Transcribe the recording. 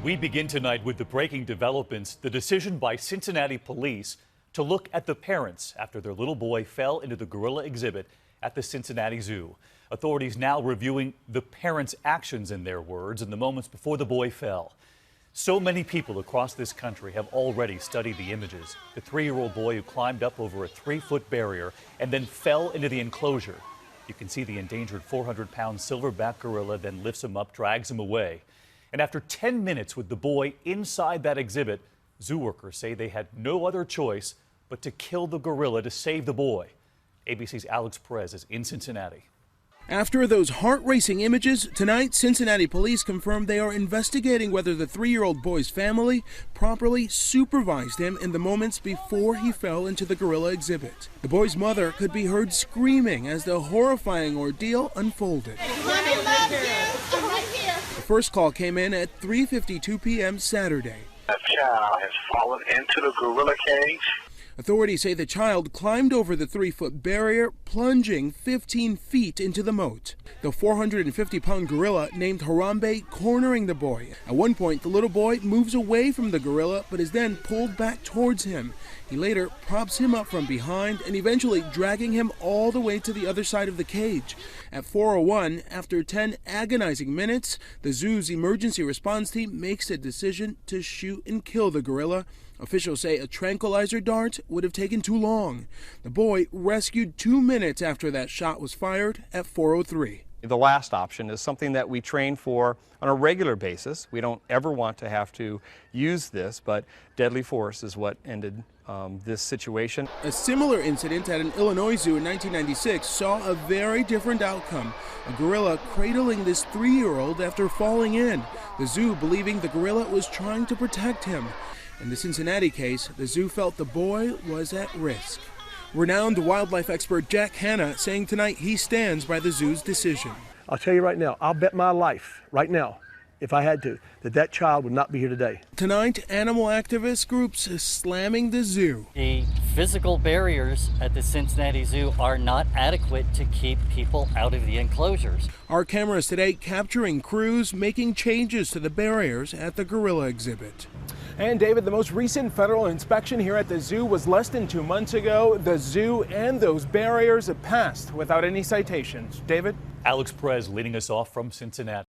We begin tonight with the breaking developments, the decision by Cincinnati police to look at the parents after their little boy fell into the gorilla exhibit at the Cincinnati Zoo. Authorities now reviewing the parents' actions, in their words, in the moments before the boy fell. So many people across this country have already studied the images. The 3-year-old boy who climbed up over a 3-foot barrier and then fell into the enclosure. You can see the endangered 400-pound silverback gorilla then lifts him up, drags him away. And after 10 minutes with the boy inside that exhibit, zoo workers say they had no other choice but to kill the gorilla to save the boy. ABC's Alex Perez is in Cincinnati. After those heart-racing images, tonight Cincinnati police confirmed they are investigating whether the 3-year-old boy's family properly supervised him in the moments before he fell into the gorilla exhibit. The boy's mother could be heard screaming as the horrifying ordeal unfolded. Mommy loves you. I'm right here. The first call came in at 3:52 p.m. Saturday. A child has fallen into the gorilla cage. Authorities say the child climbed over the 3-foot barrier, plunging 15 feet into the moat. The 450-pound gorilla named Harambe cornering the boy. At one point, the little boy moves away from the gorilla, but is then pulled back towards him. He later props him up from behind and eventually dragging him all the way to the other side of the cage. At 4:01, after 10 agonizing minutes, the zoo's emergency response team makes a decision to shoot and kill the gorilla. Officials say a tranquilizer dart would have taken too long. The boy rescued 2 minutes after that shot was fired at 4:03. The last option is something that we train for on a regular basis. We don't ever want to have to use this, but deadly force is what ended this situation. A similar incident at an Illinois zoo in 1996 saw a very different outcome. A gorilla cradling this 3-year-old after falling in. The zoo believing the gorilla was trying to protect him. In the Cincinnati case, the zoo felt the boy was at risk. Renowned wildlife expert Jack Hanna saying tonight he stands by the zoo's decision. I'll tell you right now, I'll bet my life right now, if I had to, that child would not be here today. Tonight, animal activist groups slamming the zoo. The physical barriers at the Cincinnati Zoo are not adequate to keep people out of the enclosures. Our cameras today capturing crews making changes to the barriers at the gorilla exhibit. And David, the most recent federal inspection here at the zoo was less than 2 months ago. The zoo and those barriers have passed without any citations. David? Alex Perez leading us off from Cincinnati.